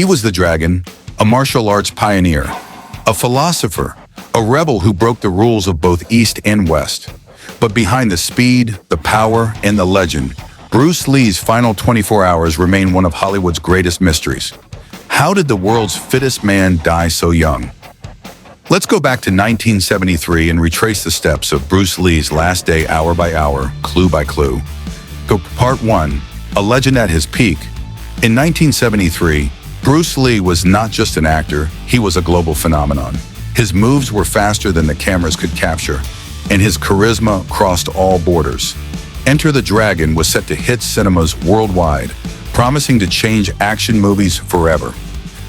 He was the dragon, a martial arts pioneer, a philosopher, a rebel who broke the rules of both East and West. But behind the speed, the power, and the legend, Bruce Lee's final 24 hours remain one of Hollywood's greatest mysteries. How did the world's fittest man die so young? Let's go back to 1973 and retrace the steps of Bruce Lee's last day hour by hour, clue by clue. Go Part 1, a legend at his peak. In 1973, Bruce Lee was not just an actor, he was a global phenomenon. His moves were faster than the cameras could capture, and his charisma crossed all borders. Enter the Dragon was set to hit cinemas worldwide, promising to change action movies forever.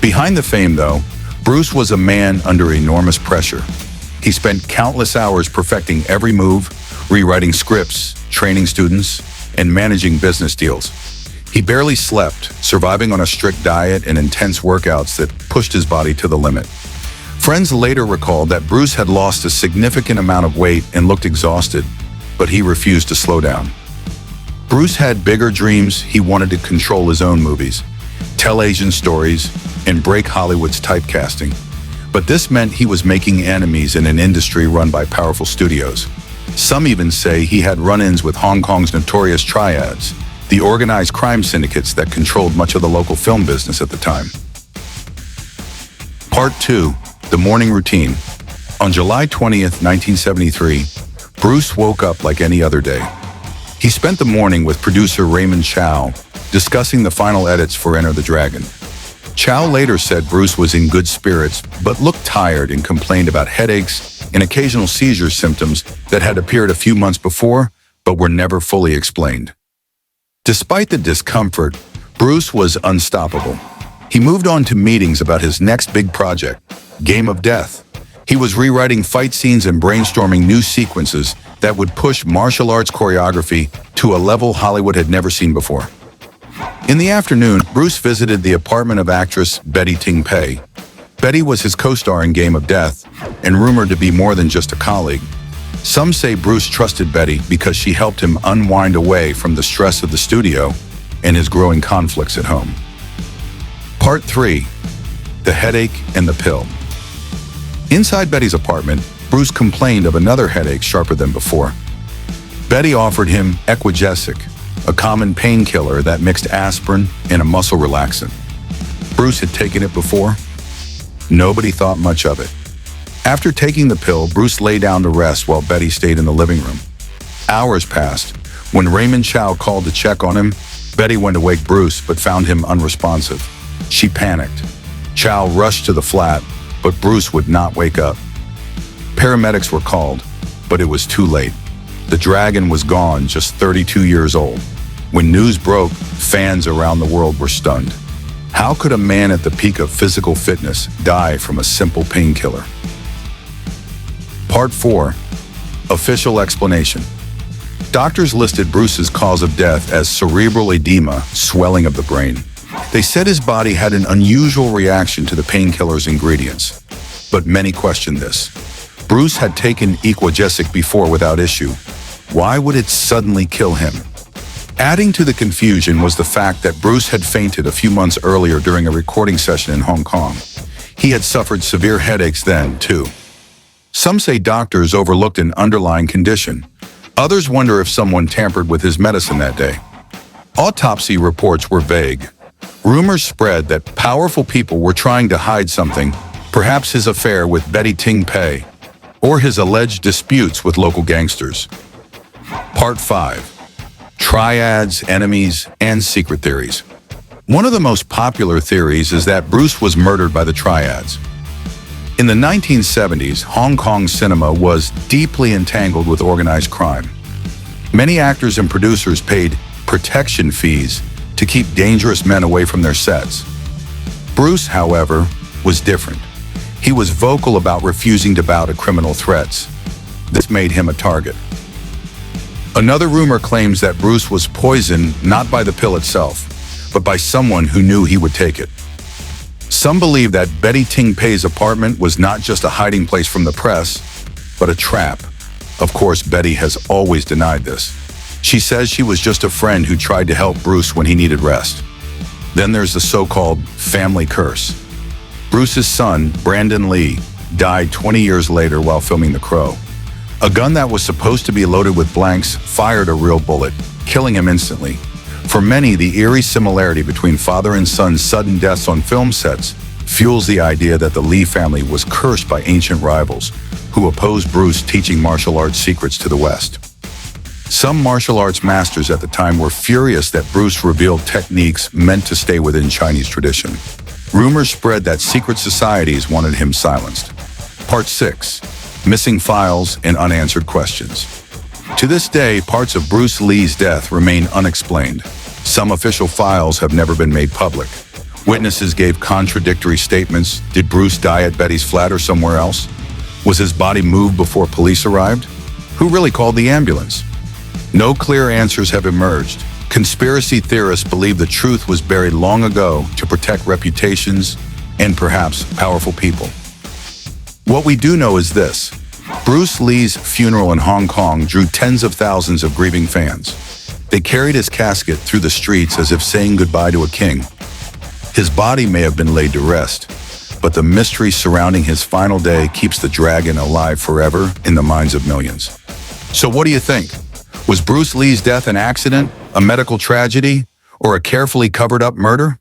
Behind the fame, though, Bruce was a man under enormous pressure. He spent countless hours perfecting every move, rewriting scripts, training students, and managing business deals. He barely slept, surviving on a strict diet and intense workouts that pushed his body to the limit. Friends later recalled that Bruce had lost a significant amount of weight and looked exhausted, but he refused to slow down. Bruce had bigger dreams. He wanted to control his own movies, tell Asian stories, and break Hollywood's typecasting. But this meant he was making enemies in an industry run by powerful studios. Some even say he had run-ins with Hong Kong's notorious triads, the organized crime syndicates that controlled much of the local film business at the time. Part 2, the morning routine. On July 20th, 1973, Bruce woke up like any other day. He spent the morning with producer Raymond Chow, discussing the final edits for Enter the Dragon. Chow later said Bruce was in good spirits, but looked tired and complained about headaches and occasional seizure symptoms that had appeared a few months before, but were never fully explained. Despite the discomfort, Bruce was unstoppable. He moved on to meetings about his next big project, Game of Death. He was rewriting fight scenes and brainstorming new sequences that would push martial arts choreography to a level Hollywood had never seen before. In the afternoon, Bruce visited the apartment of actress Betty Ting Pei. Betty was his co-star in Game of Death and rumored to be more than just a colleague. Some say Bruce trusted Betty because she helped him unwind away from the stress of the studio and his growing conflicts at home. Part 3, the headache and the pill. Inside Betty's apartment, Bruce complained of another headache sharper than before. Betty offered him Equagesic, a common painkiller that mixed aspirin and a muscle relaxant. Bruce had taken it before. Nobody thought much of it. After taking the pill, Bruce lay down to rest while Betty stayed in the living room. Hours passed. When Raymond Chow called to check on him, Betty went to wake Bruce but found him unresponsive. She panicked. Chow rushed to the flat, but Bruce would not wake up. Paramedics were called, but it was too late. The Dragon was gone, just 32 years old. When news broke, fans around the world were stunned. How could a man at the peak of physical fitness die from a simple painkiller? Part 4, official explanation. Doctors listed Bruce's cause of death as cerebral edema, swelling of the brain. They said his body had an unusual reaction to the painkiller's ingredients. But many questioned this. Bruce had taken Equagesic before without issue. Why would it suddenly kill him? Adding to the confusion was the fact that Bruce had fainted a few months earlier during a recording session in Hong Kong. He had suffered severe headaches then, too. Some say doctors overlooked an underlying condition. Others wonder if someone tampered with his medicine that day. Autopsy reports were vague. Rumors spread that powerful people were trying to hide something, perhaps his affair with Betty Ting Pei, or his alleged disputes with local gangsters. Part 5, triads, enemies, and secret theories. One of the most popular theories is that Bruce was murdered by the triads. In the 1970s, Hong Kong cinema was deeply entangled with organized crime. Many actors and producers paid protection fees to keep dangerous men away from their sets. Bruce, however, was different. He was vocal about refusing to bow to criminal threats. This made him a target. Another rumor claims that Bruce was poisoned not by the pill itself, but by someone who knew he would take it. Some believe that Betty Ting Pei's apartment was not just a hiding place from the press, but a trap. Of course, Betty has always denied this. She says she was just a friend who tried to help Bruce when he needed rest. Then there's the so-called family curse. Bruce's son, Brandon Lee, died 20 years later while filming The Crow. A gun that was supposed to be loaded with blanks fired a real bullet, killing him instantly. For many, the eerie similarity between father and son's sudden deaths on film sets fuels the idea that the Lee family was cursed by ancient rivals who opposed Bruce teaching martial arts secrets to the West. Some martial arts masters at the time were furious that Bruce revealed techniques meant to stay within Chinese tradition. Rumors spread that secret societies wanted him silenced. Part 6. Missing files and unanswered questions. To this day, parts of Bruce Lee's death remain unexplained. Some official files have never been made public. Witnesses gave contradictory statements. Did Bruce die at Betty's flat or somewhere else? Was his body moved before police arrived? Who really called the ambulance? No clear answers have emerged. Conspiracy theorists believe the truth was buried long ago to protect reputations and perhaps powerful people. What we do know is this: Bruce Lee's funeral in Hong Kong drew tens of thousands of grieving fans. They carried his casket through the streets as if saying goodbye to a king. His body may have been laid to rest, but the mystery surrounding his final day keeps the dragon alive forever in the minds of millions. So what do you think? Was Bruce Lee's death an accident, a medical tragedy, or a carefully covered-up murder?